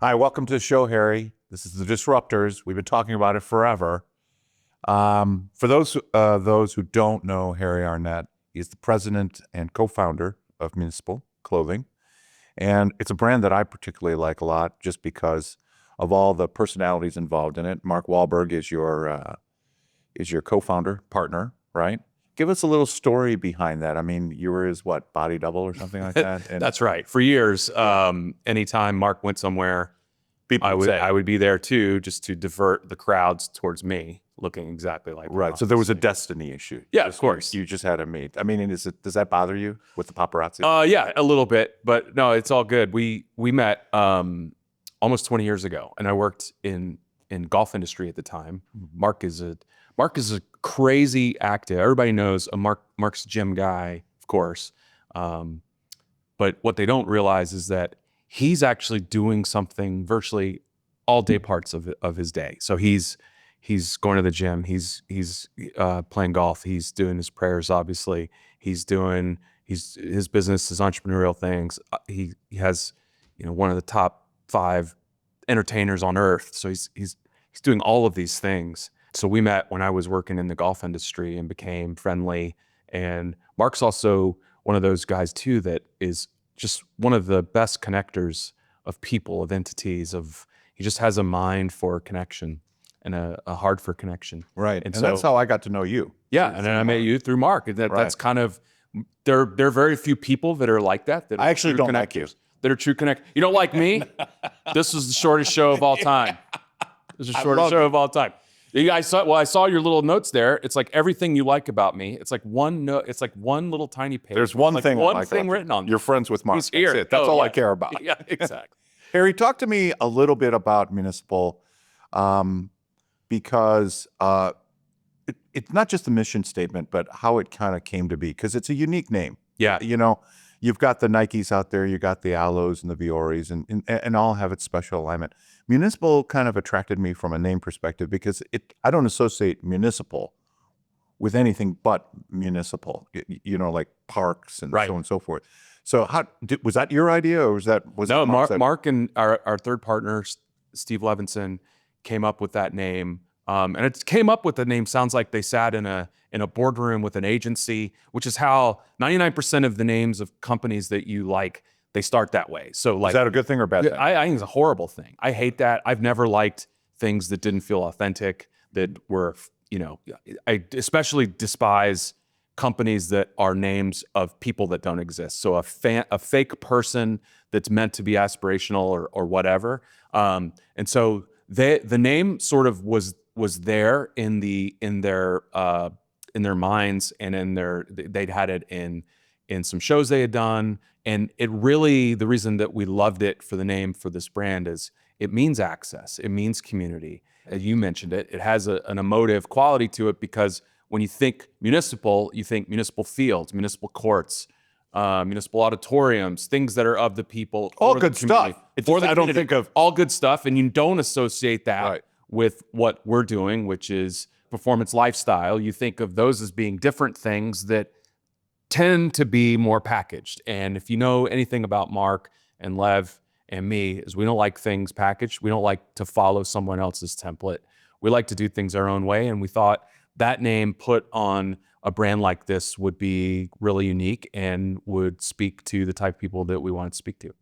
Hi, welcome to the show, Harry. This is the Disruptors. We've been talking about it forever. For those who don't know Harry Arnett, he's the president and co-founder of Municipal Clothing, and it's a brand that I particularly like a lot, just because of all the personalities involved in it. Mark Wahlberg is your co-founder partner, right? Give us a little story behind that. I mean, you were his body double or something like that? And That's right. For years, anytime Mark went somewhere, I would be there too, just to divert the crowds towards me, looking exactly like right. So there was a destiny issue. Yeah, of course. You just had to meet. I mean, does that bother you with the paparazzi? Yeah, a little bit, but no, it's all good. We met almost 20 years ago, and I worked in golf industry at the time. Mark is a crazy active. Everybody knows Mark's a gym guy, of course. But what they don't realize is that he's actually doing something virtually all day parts of his day. So he's going to the gym. He's playing golf. He's doing his prayers, obviously. He's doing his business, his entrepreneurial things. He has, one of the top 5 entertainers on earth. So he's doing all of these things. So we met when I was working in the golf industry and became friendly. And Mark's also one of those guys too that is just one of the best connectors of people, of entities. He just has a mind for connection and a heart for connection. Right, and so that's how I got to know you. Yeah, and then I met you through Mark. That's kind of there are very few people that are like that. I actually don't like you. That are true connect. You don't like me? This is the shortest show of all time. This is the shortest show of all time. I saw your little notes there. It's like everything you like about me. It's like one note. It's like one little tiny page. There's one thing written on. You're friends with Mark. Who's here. That's it. That's all I care about. Yeah, exactly. Harry, talk to me a little bit about Municipal, because it's not just the mission statement, but how it kind of came to be. Because it's a unique name. Yeah. You've got the Nikes out there, you got the Alos and the Vioris, and all have its special alignment. Municipal kind of attracted me from a name perspective because I don't associate municipal with anything but municipal, like parks and so on and so forth. So was that your idea, or was it Mark and our third partner, Steve Levinson, came up with that name. And it came up with the name, sounds like they sat in a boardroom with an agency, which is how 99% of the names of companies that you like, they start that way. So is that a good thing or a bad thing? I think it's a horrible thing. I hate that. I've never liked things that didn't feel authentic, that were, I especially despise companies that are names of people that don't exist. So a fake person that's meant to be aspirational or whatever. And so the name sort of was there in their minds, and they'd had it in some shows they had done. And it really, the reason that we loved it for the name for this brand is it means access. It means community. As you mentioned it has an emotive quality to it, because when you think municipal, you think municipal fields, municipal courts, municipal auditoriums, things that are of the people. All good stuff. I don't think of all good stuff, and you don't associate that with what we're doing, which is performance lifestyle. You think of those as being different things that tend to be more packaged. And if you know anything about Mark and Lev and me, is we don't like things packaged. We don't like to follow someone else's template. We like to do things our own way. And we thought that name put on a brand like this would be really unique and would speak to the type of people that we wanted to speak to.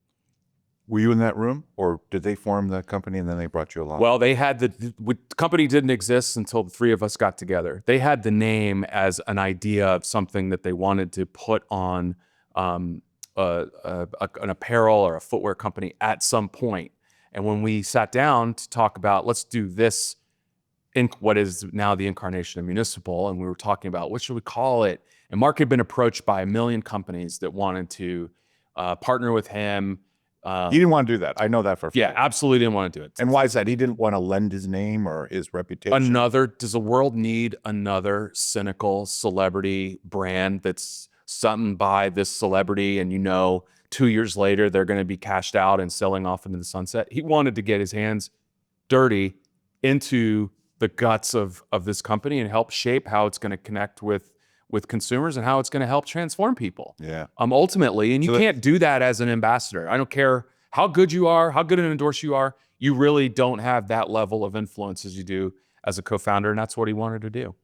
Were you in that room, or did they form the company and then they brought you along? Well, they had the company didn't exist until the 3 of us got together. They had the name as an idea of something that they wanted to put on an apparel or a footwear company at some point. And when we sat down to talk about, let's do this in what is now the incarnation of Municipal, and we were talking about what should we call it, and Mark had been approached by a million companies that wanted to partner with him. He didn't want to do that. I know that for a fact. Yeah, absolutely didn't want to do it. And why is that? He didn't want to lend his name or his reputation. Does the world need another cynical celebrity brand that's something by this celebrity, and 2 years later they're going to be cashed out and selling off into the sunset? He wanted to get his hands dirty into the guts of this company and help shape how it's going to connect with consumers and how it's going to help transform people. Yeah. Ultimately, and you can't do that as an ambassador. I don't care how good you are, how good an endorser you are, you really don't have that level of influence as you do as a co-founder, and that's what he wanted to do.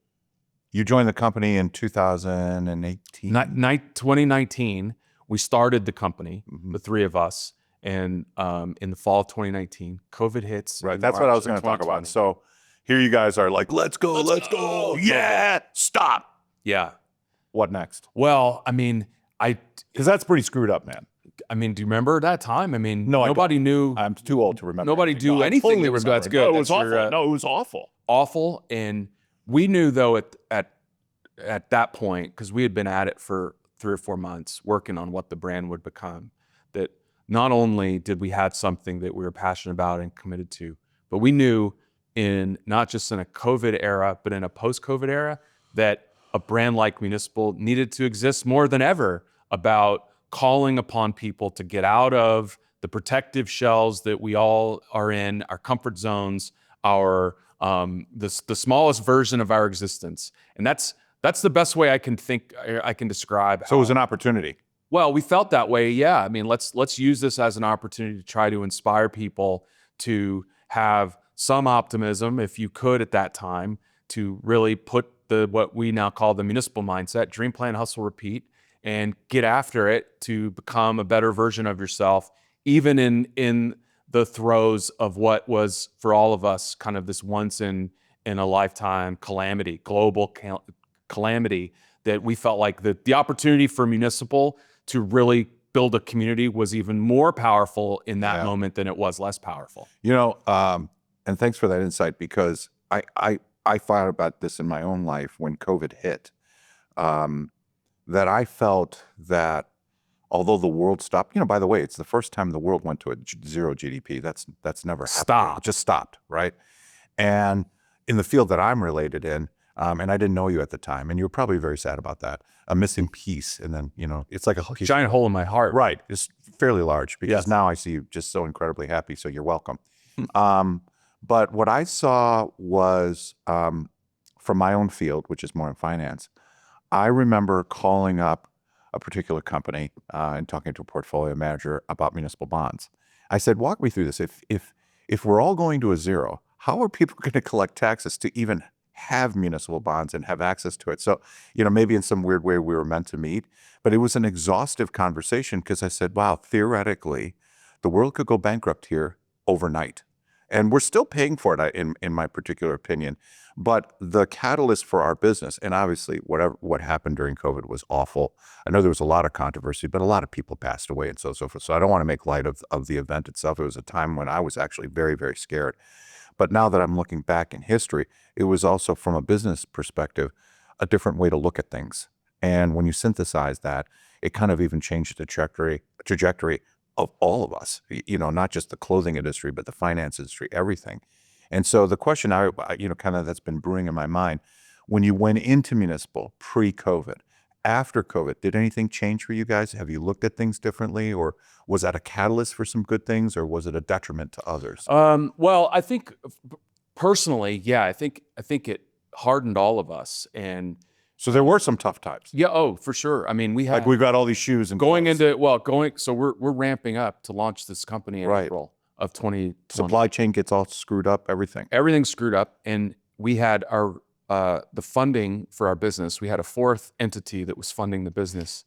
You joined the company in 2018. 2019, we started the company, the three of us, and in the fall of 2019, COVID hits. Right. in That's what I March was of going to talk 2020. about. So here you guys are like, let's go. Yeah. Stop. Yeah. What next? Well, I mean, Because that's pretty screwed up, man. do you remember that time? I mean, No, I nobody knew. I'm too old to remember. Nobody anything. do No, I anything totally that was remember. that's good. No, it was That's awful. your, No, it was awful. awful. And we knew though at that point, because we had been at it for 3 or 4 months working on what the brand would become, that not only did we have something that we were passionate about and committed to, but we knew not just in a COVID era, but in a post-COVID era, that a brand like Municipal needed to exist more than ever, about calling upon people to get out of the protective shells that we all are in, our comfort zones, our the smallest version of our existence. And that's the best way I can describe. So it was an opportunity. Well, we felt that way. Yeah. I mean, let's use this as an opportunity to try to inspire people to have some optimism, if you could at that time, to really put what we now call the municipal mindset, dream, plan, hustle, repeat, and get after it to become a better version of yourself, even in the throes of what was for all of us kind of this once in a lifetime calamity, global calamity, that we felt like the opportunity for Municipal to really build a community was even more powerful in that moment than it was less powerful. You know, and thanks for that insight, because I thought about this in my own life when COVID hit, that I felt that although the world stopped, by the way, it's the first time the world went to a zero GDP. That's never happened. Stopped. It just stopped, right? And in the field that I'm related in, and I didn't know you at the time, and you were probably very sad about that, a missing piece. And then, it's like a Giant hole in my heart. Right. It's fairly large, because now I see you just so incredibly happy. So you're welcome. But what I saw was, from my own field, which is more in finance, I remember calling up a particular company and talking to a portfolio manager about municipal bonds. I said, walk me through this. If we're all going to a zero, how are people going to collect taxes to even have municipal bonds and have access to it? So, maybe in some weird way we were meant to meet, but it was an exhaustive conversation, because I said, wow, theoretically, the world could go bankrupt here overnight. And we're still paying for it, in my particular opinion. But the catalyst for our business, and obviously what happened during COVID was awful. I know there was a lot of controversy, but a lot of people passed away and so forth. So I don't want to make light of the event itself. It was a time when I was actually very, very scared. But now that I'm looking back in history, it was also, from a business perspective, a different way to look at things. And when you synthesize that, it kind of even changed the trajectory of all of us, not just the clothing industry, but the finance industry, everything. And so the question kind of that's been brewing in my mind, when you went into Municipal pre-COVID, after COVID, did anything change for you guys? Have you looked at things differently, or was that a catalyst for some good things, or was it a detriment to others? Well, I think personally, yeah, I think it hardened all of us. And so there were some tough times. Yeah. Oh, for sure. I mean, we had, we've got all these shoes and so we're ramping up to launch this company in April of 2020. Supply chain gets all screwed up, Everything's screwed up. And we had the funding for our business. We had a fourth entity that was funding the business.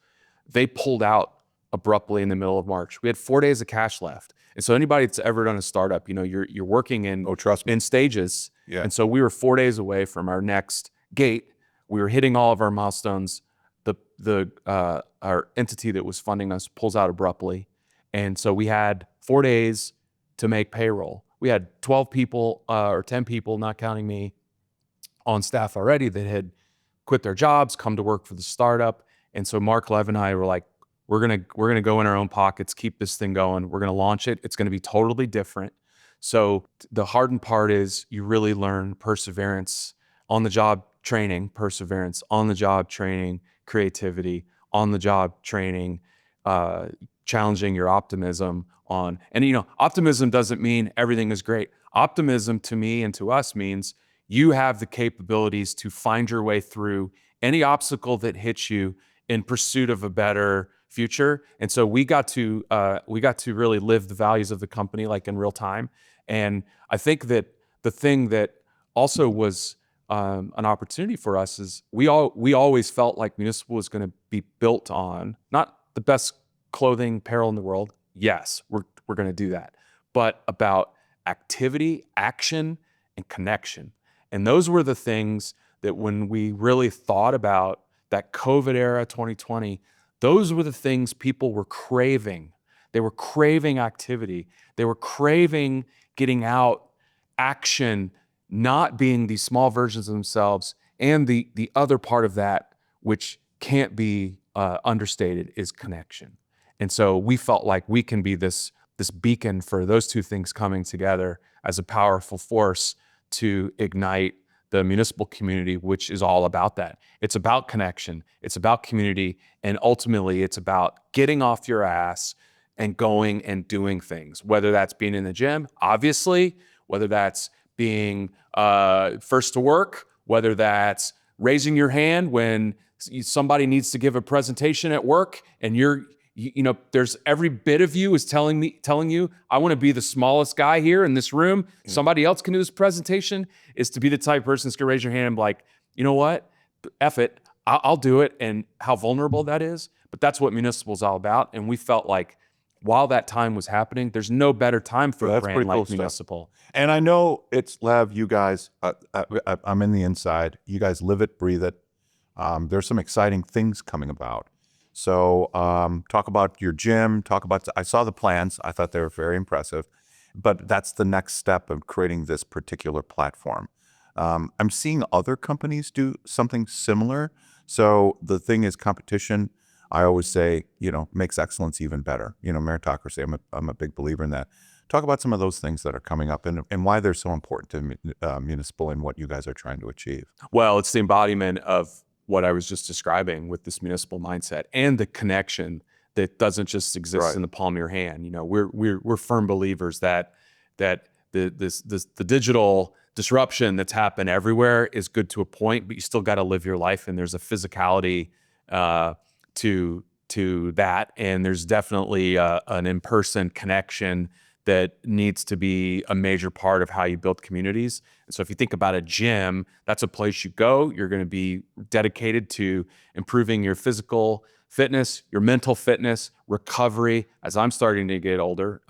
They pulled out abruptly in the middle of March. We had 4 days of cash left. And so anybody that's ever done a startup, you're working in stages. Yeah. And so we were 4 days away from our next gate. We were hitting all of our milestones. Our entity that was funding us pulls out abruptly. And so we had 4 days to make payroll. We had 12 people or 10 people, not counting me, on staff already that had quit their jobs, come to work for the startup. And so Mark, Lev, and I were like, we're gonna go in our own pockets, keep this thing going. We're gonna launch it. It's gonna be totally different. So the hardened part is you really learn perseverance, on the job training, perseverance, on the job training, creativity, on the job training, challenging your optimism and optimism doesn't mean everything is great. Optimism to me and to us means you have the capabilities to find your way through any obstacle that hits you in pursuit of a better future. And so we got to really live the values of the company like in real time. And I think that the thing that also was an opportunity for us is we always felt like Municipal was going to be built on not the best clothing, apparel in the world. Yes, we're going to do that, but about activity, action, and connection. And those were the things that when we really thought about that COVID era 2020, those were the things people were craving. They were craving activity. They were craving getting out, action, not being these small versions of themselves. And the other part of that, which can't be understated, is connection. And so we felt like we can be this beacon for those two things coming together as a powerful force to ignite the municipal community, which is all about that. It's about connection, it's about community, and ultimately it's about getting off your ass and going and doing things, whether that's being in the gym, obviously, whether that's being first to work, whether that's raising your hand when somebody needs to give a presentation at work and there's every bit of you is telling you, I want to be the smallest guy here in this room. Somebody else can do this presentation, is to be the type of person that's going to raise your hand and be like, you know what? F it. I'll do it. And how vulnerable that is. But that's what Municipal is all about. And we felt like while that time was happening, there's no better time for a brand like Municipal. And I know it's Lev, you guys, I'm in the inside. You guys live it, breathe it. There's some exciting things coming about. So talk about your gym, I saw the plans. I thought they were very impressive, but that's the next step of creating this particular platform. I'm seeing other companies do something similar. So the thing is competition, I always say, makes excellence even better. Meritocracy, I'm a big believer in that. Talk about some of those things that are coming up and why they're so important to Municipal and what you guys are trying to achieve. Well, it's the embodiment of what I was just describing with this municipal mindset and the connection that doesn't just exist in the palm of your hand. We're firm believers that the digital disruption that's happened everywhere is good to a point, but you still got to live your life, and there's a physicality to that, and there's definitely an in-person connection that needs to be a major part of how you build communities. And so if you think about a gym, that's a place you go. You're going to be dedicated to improving your physical fitness, your mental fitness, recovery. As I'm starting to get older,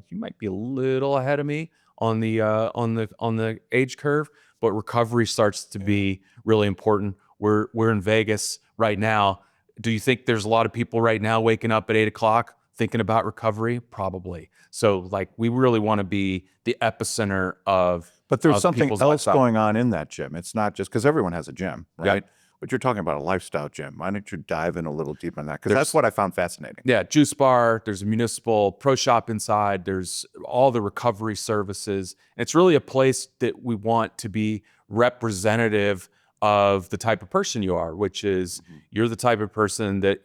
you might be a little ahead of me on the age curve, but recovery starts to be really important. We're in Vegas right now. Do you think there's a lot of people right now waking up at 8 o'clock thinking about recovery? Probably. So we really want to be the epicenter of. But there's something else going on in that gym. It's not just because everyone has a gym, right? Yeah. But you're talking about a lifestyle gym. Why don't you dive in a little deeper on that? Because that's what I found fascinating. Yeah, juice bar. There's a Municipal pro shop inside. There's all the recovery services. And it's really a place that we want to be representative of the type of person you are, which is you're the type of person that's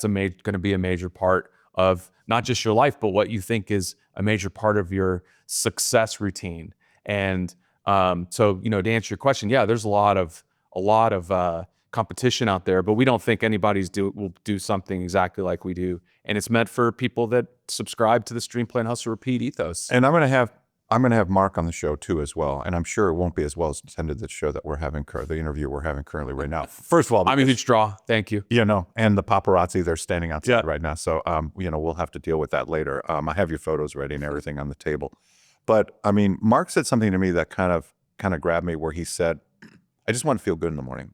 going to be a major part of not just your life, but what you think is a major part of your success routine. And so, to answer your question, yeah, there's a lot of competition out there, but we don't think anybody's will do something exactly like we do. And it's meant for people that subscribe to the Stream Plan Hustle Repeat ethos. And I'm going to have Mark on the show too as well. And I'm sure it won't be as well as attended the show that we're having, the interview we're having currently right now. First of all, I'm a huge draw. Thank you. And the paparazzi, they're standing outside right now. So, we'll have to deal with that later. I have your photos ready and everything on the table. But Mark said something to me that kind of grabbed me, where he said, I just want to feel good in the morning.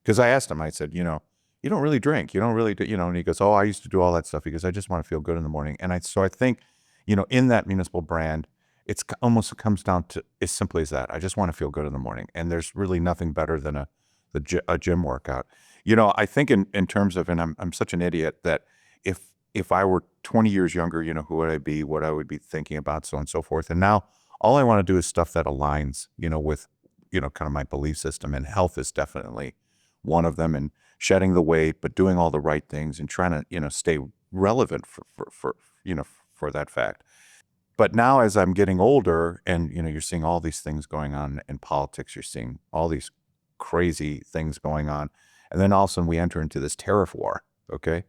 Because I asked him, I said, you don't really drink. You don't really do, and he goes, oh, I used to do all that stuff. He goes, I just want to feel good in the morning. And so I think, in that Municipal brand, it's almost comes down to as simply as that. I just want to feel good in the morning. And there's really nothing better than a gym workout. I think in terms of, and I'm such an idiot that if I were 20 years younger, who would I be, what I would be thinking about, so on and so forth. And now all I want to do is stuff that aligns, with, kind of my belief system, and health is definitely one of them, and shedding the weight, but doing all the right things and trying to, stay relevant for that fact. But now as I'm getting older and, you're seeing all these things going on in politics, you're seeing all these crazy things going on. And then all of a sudden we enter into this tariff war. Okay.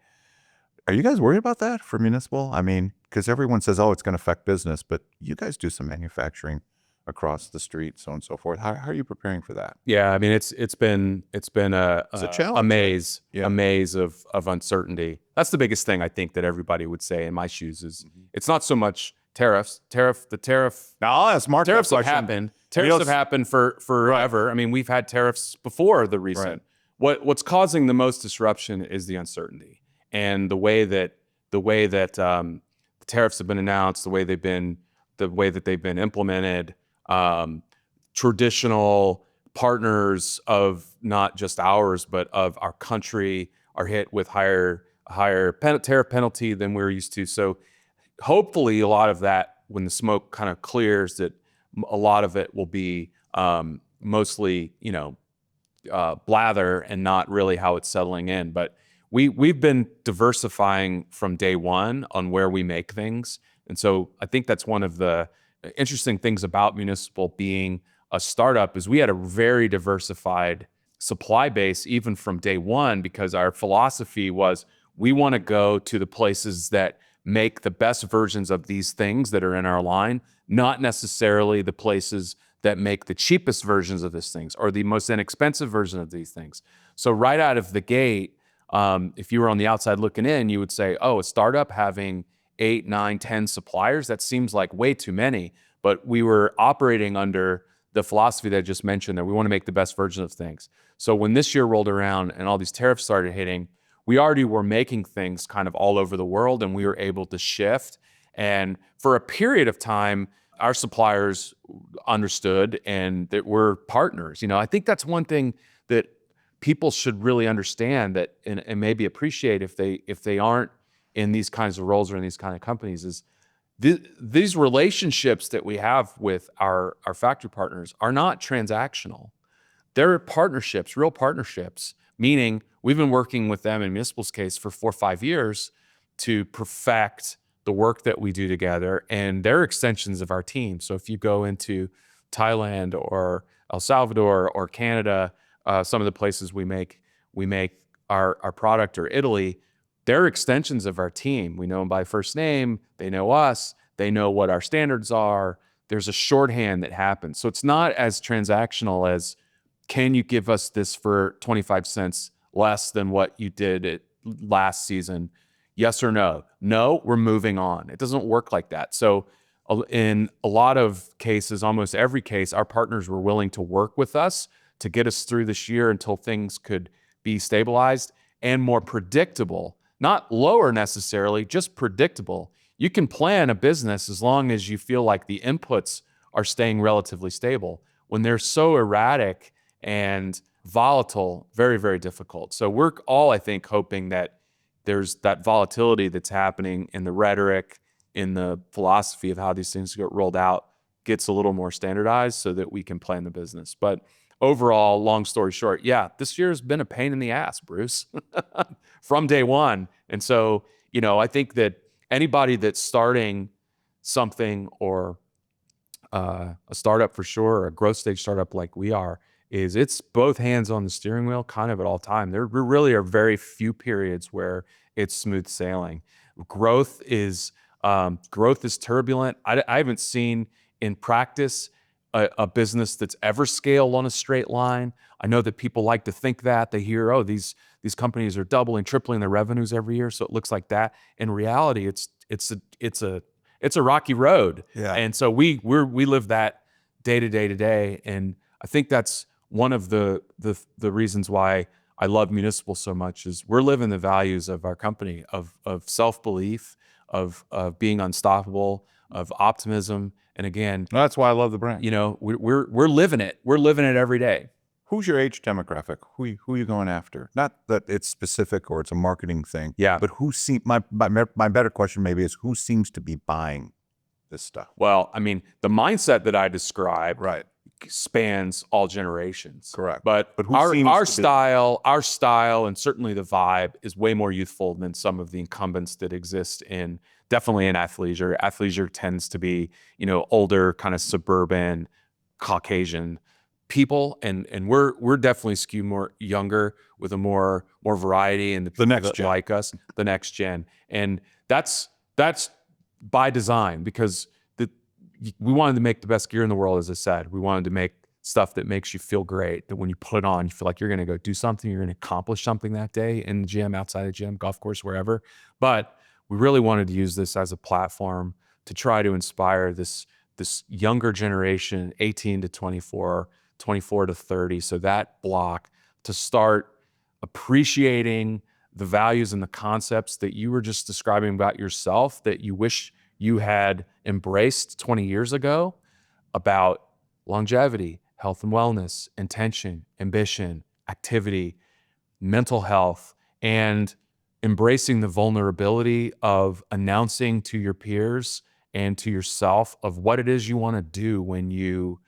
Are you guys worried about that for municipal? I mean, because everyone says, oh, it's going to affect business, but you guys do some manufacturing across the street, so on and so forth. How are you preparing for that? Yeah, I mean, it's been a challenge, a maze, Yeah. a maze of uncertainty. That's the biggest thing I think that everybody would say in my shoes is it's not so much tariffs. The tariff Now, I'll ask Mark that tariffs have question. happened. Tariffs have happened for forever. I mean, we've had tariffs before the recent. What's causing the most disruption is the uncertainty and the way that the tariffs have been announced, the way that they've been implemented. Traditional partners of not just ours, but of our country are hit with higher tariff penalty than we're used to. So hopefully a lot of that, when the smoke kind of clears, that a lot of it will be mostly, blather and not really how it's settling in. But we've been diversifying from day one on where we make things. And so I think that's one of the interesting things about Municipal being a startup is we had a very diversified supply base even from day one, because our philosophy was we want to go to the places that make the best versions of these things that are in our line, not necessarily the places that make the cheapest versions of these things or the most inexpensive version of these things. So right out of the gate, if you were on the outside looking in, you would say, oh, a startup having 8, 9, 10 suppliers, that seems like way too many. But we were operating under the philosophy that I just mentioned, that we want to make the best version of things. So when this year rolled around and all these tariffs started hitting, we already were making things kind of all over the world, and we were able to shift. And for a period of time, our suppliers understood and that we're partners. I think that's one thing that people should really understand that and maybe appreciate if they aren't in these kinds of roles or in these kind of companies is these relationships that we have with our factory partners are not transactional. They're partnerships, real partnerships, meaning we've been working with them in Municipal's case for 4 or 5 years to perfect the work that we do together, and they're extensions of our team. So if you go into Thailand or El Salvador or Canada, some of the places we make our product, or Italy, they're extensions of our team. We know them by first name. They know us. They know what our standards are. There's a shorthand that happens. So it's not as transactional as, can you give us this for 25 cents less than what you did it last season? Yes or no? No, we're moving on. It doesn't work like that. So in a lot of cases, almost every case, our partners were willing to work with us to get us through this year until things could be stabilized and more predictable. Not lower necessarily, just predictable. You can plan a business as long as you feel like the inputs are staying relatively stable. When they're so erratic and volatile, very, very difficult. So we're all, I think, hoping that there's that volatility that's happening in the rhetoric, in the philosophy of how these things get rolled out, gets a little more standardized so that we can plan the business. But overall, long story short, yeah, this year has been a pain in the ass, Bruce, from day one. And so, I think that anybody that's starting something, or a startup for sure, or a growth stage startup like we are, it's both hands on the steering wheel kind of at all time. There really are very few periods where it's smooth sailing. Growth is turbulent. I haven't seen in practice a business that's ever scaled on a straight line. I know that people like to think that. They hear, oh, these companies are doubling, tripling their revenues every year, so it looks like that. In reality, it's a rocky road. Yeah. And so we live that day to day, and I think that's one of the reasons why I love Municipal so much is we're living the values of our company of self-belief, of being unstoppable, of optimism. And again, That's why I love the brand. we're living it. We're living it every day. Who's your age demographic? Who are you going after? Not that it's specific or it's a marketing thing. Yeah. But my better question maybe is, who seems to be buying this stuff? Well, I mean, the mindset that I described Right. spans all generations. Correct. But But who our seems to be- our style, and certainly the vibe is way more youthful than some of the incumbents that exist definitely in athleisure. Athleisure tends to be, older, kind of suburban, Caucasian people, and we're definitely skewed more younger with a more variety, and the people next that gen. like us, the next gen, and that's by design, because we wanted to make the best gear in the world. As I said, we wanted to make stuff that makes you feel great, that when you put it on, you feel like you're going to go do something, you're going to accomplish something that day in the gym, outside the gym, golf course, wherever. But we really wanted to use this as a platform to try to inspire this younger generation, 18 to 24, 24 to 30. So that block, to start appreciating the values and the concepts that you were just describing about yourself, that you wish you had embraced 20 years ago, about longevity, health and wellness, intention, ambition, activity, mental health, and embracing the vulnerability of announcing to your peers and to yourself of what it is you want to do when you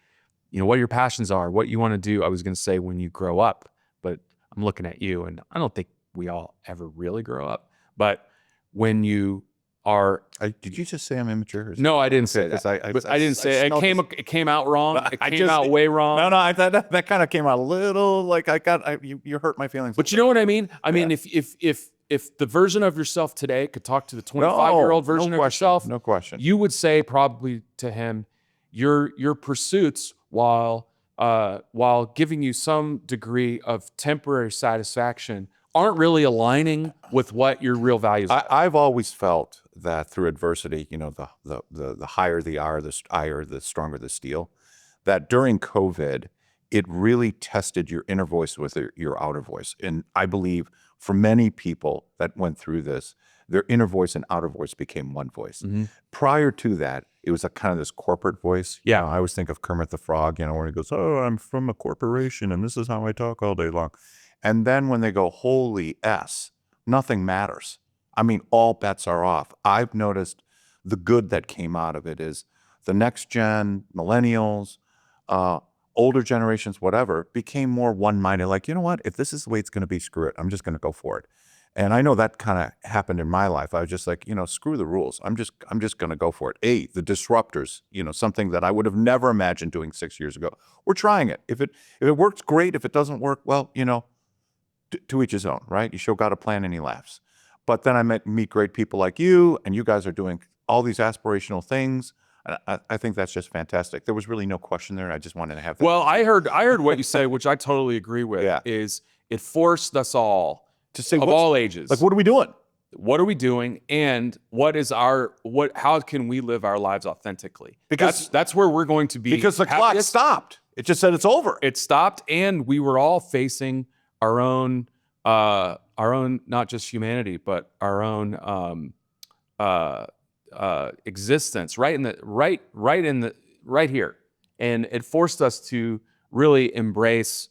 know, what your passions are, what you want to do. I was going to say when you grow up, but I'm looking at you, and I don't think we all ever really grow up. But when you are, Did you just say I'm immature? no, I didn't say Okay, 'cause that. I But I didn't say it. smelled It came out wrong. It I came just- out way wrong. No, I thought that kind of came out a little like you hurt my feelings. But you know what I mean? I mean, if the version of yourself today could talk to the 25-year-old version of yourself, no question. you would say probably to him, your pursuits, while giving you some degree of temporary satisfaction, aren't really aligning with what your real values are. I've always felt that through adversity, you know, the higher the iron, the stronger the steel. That during COVID, it really tested your inner voice with your outer voice. And I believe for many people that went through this, their inner voice and outer voice became one voice. Mm-hmm. Prior to that, it was a kind of this corporate voice. Yeah. You know, I always think of Kermit the Frog, you know, where he goes, "Oh, I'm from a corporation and this is how I talk all day long." And then when they go, "Holy S, nothing matters." I mean, all bets are off. I've noticed the good that came out of it is the next gen, millennials, older generations, whatever, became more one-minded. Like, you know what? If this is the way it's going to be, screw it. I'm just going to go for it. And I know that kind of happened in my life. I was just like, you know, screw the rules. I'm just going to go for it. The disruptors, you know, something that I would have never imagined doing 6 years ago. We're trying it. If it works, great. If it doesn't work, well, you know, to each his own, right? You show God a plan and he laughs. But then I meet great people like you, and you guys are doing all these aspirational things. I think that's just fantastic. There was really no question there. I just wanted to have that. Well, I heard what you say, which I totally agree with. Yeah. Is it forced us all to say of all ages? Like, what are we doing? What are we doing, and how can we live our lives authentically? Because that's where we're going to be. Because the clock stopped. It just said it's over. It stopped, and we were all facing our own not just humanity, but our own existence right here. And it forced us to really embrace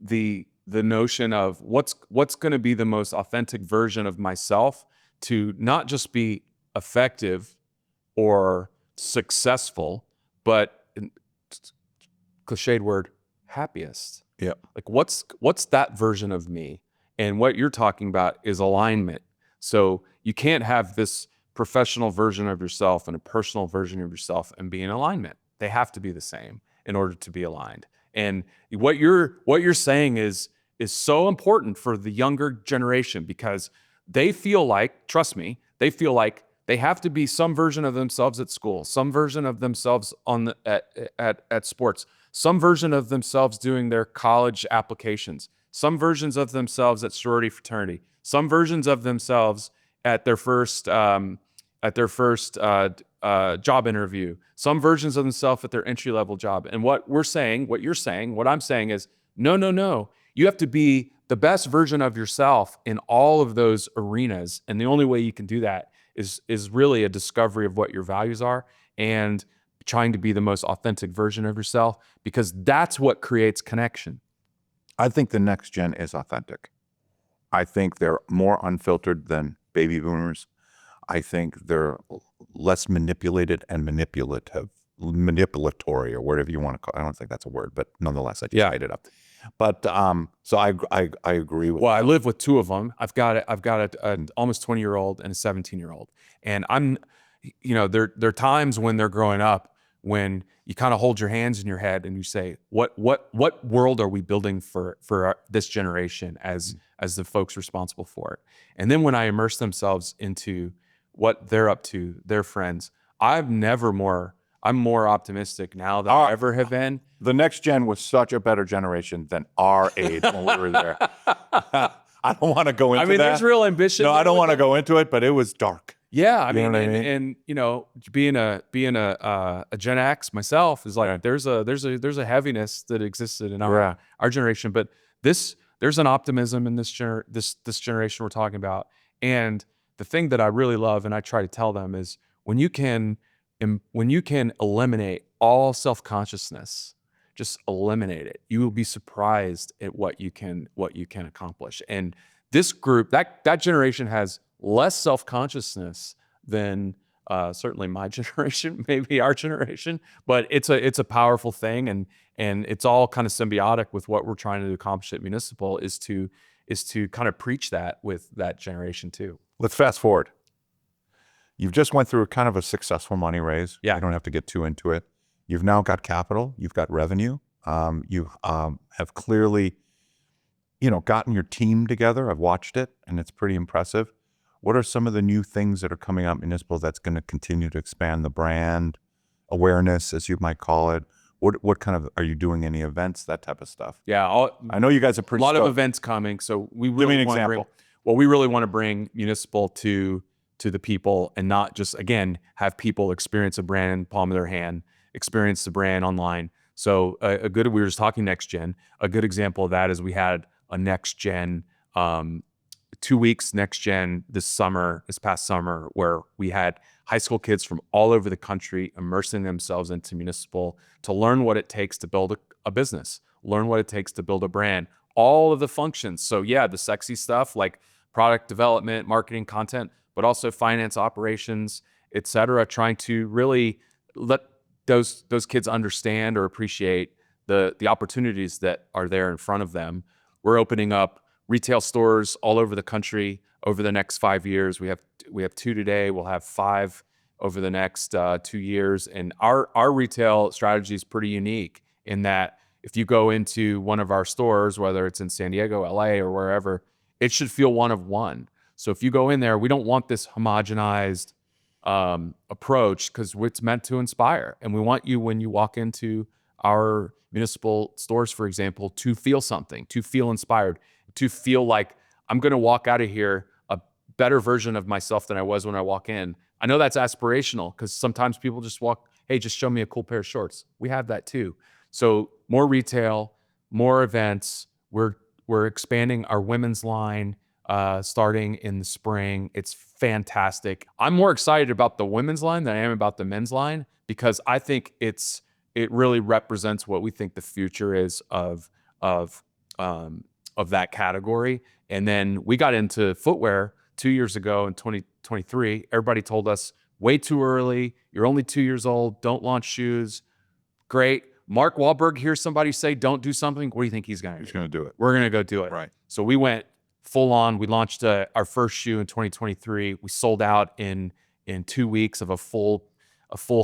the notion of what's going to be the most authentic version of myself, to not just be effective or successful, but cliched word, happiest. Yeah. Like what's that version of me? And what you're talking about is alignment. So you can't have this professional version of yourself and a personal version of yourself and be in alignment. They have to be the same in order to be aligned. And what you're saying is so important for the younger generation, because they feel like, trust me, they feel like they have to be some version of themselves at school, some version of themselves at sports, some version of themselves doing their college applications, some versions of themselves at sorority fraternity, some versions of themselves at their first job interview, some versions of themselves at their entry-level job. And what you're saying, what I'm saying is, no. You have to be the best version of yourself in all of those arenas. And the only way you can do that is really a discovery of what your values are and trying to be the most authentic version of yourself, because that's what creates connection. I think the next gen is authentic. I think they're more unfiltered than baby boomers. I think they're less manipulated and manipulatory, or whatever you want to call it. I don't think that's a word, but nonetheless, I just made it up. But so I agree with. Well, I live with two of them. I've got an almost 20-year-old and a 17-year-old, and I'm, you know, there are times when they're growing up when you kind of hold your hands in your head and you say, what world are we building for this generation as the folks responsible for it? And then when I immerse themselves into what they're up to, their friends, I'm more optimistic now than I ever have been. The next gen was such a better generation than our age when we were there. I don't want to go into that. There's real ambition. No, I don't want to go into it, but it was dark. Yeah, I You know mean, what I mean? and you know, being a Gen X myself is like there's a heaviness that existed in our generation, but there's an optimism in this generation we're talking about. And the thing that I really love, and I try to tell them, is when you can eliminate all self-consciousness, just eliminate it, you will be surprised at what you can accomplish. And this group, that generation has less self-consciousness than certainly my generation, maybe our generation, but it's a powerful thing, and it's all kind of symbiotic with what we're trying to accomplish at Municipal is to kind of preach that with that generation too. Let's fast forward. You've just went through kind of a successful money raise. Yeah. You don't have to get too into it. You've now got capital. You've got revenue. You have clearly, gotten your team together. I've watched it, and it's pretty impressive. What are some of the new things that are coming up Municipal that's going to continue to expand the brand awareness, as you might call it? What kind of, are you doing any events, that type of stuff? Yeah. I know you guys are pretty a lot of stoked. events coming. So we Give me really an want to example. we really want to bring Municipal to the people, and not just, again, have people experience a brand in the palm of their hand, experience the brand online. So we were just talking next gen. A good example of that is we had a next gen, 2 weeks next gen this past summer, where we had high school kids from all over the country immersing themselves into Municipal to learn what it takes to build a business, learn what it takes to build a brand, all of the functions. So yeah, the sexy stuff like product development, marketing, content, but also finance, operations, et cetera, trying to really let those kids understand or appreciate the opportunities that are there in front of them. We're opening up retail stores all over the country over the next 5 years. We have 2 today. We'll have 5 over the next 2 years. And our retail strategy is pretty unique in that if you go into one of our stores, whether it's in San Diego, LA, or wherever, it should feel one of one. So if you go in there, we don't want this homogenized approach, because it's meant to inspire. And we want you, when you walk into our Municipal stores, for example, to feel something, to feel inspired, to feel like I'm going to walk out of here a better version of myself than I was when I walk in. I know that's aspirational, because sometimes people just walk, hey, just show me a cool pair of shorts. We have that too. So more retail, more events. We're expanding our women's line starting in the spring. It's fantastic. I'm more excited about the women's line than I am about the men's line, because I think it really represents what we think the future is of that category. And then we got into footwear 2 years ago in 2023. Everybody told us way too early. You're only 2 years old. Don't launch shoes. Great. Mark Wahlberg hears somebody say, don't do something. What do you think he's going to do? He's going to do it. We're going to go do it. Right. So we went full on. We launched our first shoe in 2023. We sold out in 2 weeks of a full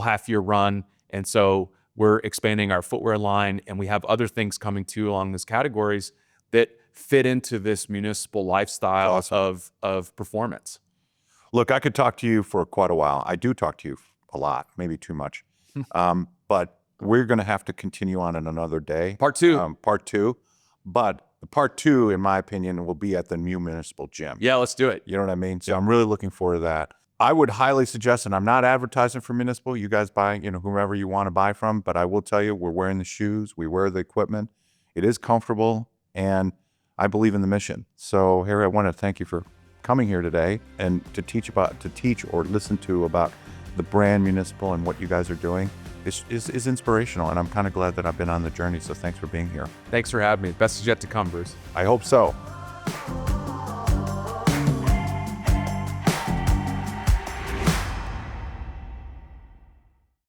half year run. And so we're expanding our footwear line, and we have other things coming too along these categories that fit into this Municipal lifestyle of performance. Look, I could talk to you for quite a while. I do talk to you a lot, maybe too much. But we're going to have to continue on in another day. Part 2. Part 2. But the part 2, in my opinion, will be at the new Municipal gym. Yeah, let's do it. You know what I mean? So I'm really looking forward to that. I would highly suggest, and I'm not advertising for Municipal. You guys buy, whomever you want to buy from. But I will tell you, we're wearing the shoes. We wear the equipment. It is comfortable, and I believe in the mission. So, Harry, I want to thank you for coming here today and to teach or listen to about the brand Municipal and what you guys are doing. Is inspirational, and I'm kind of glad that I've been on the journey. So thanks for being here. Thanks for having me. Best is yet to come, Bruce. I hope so.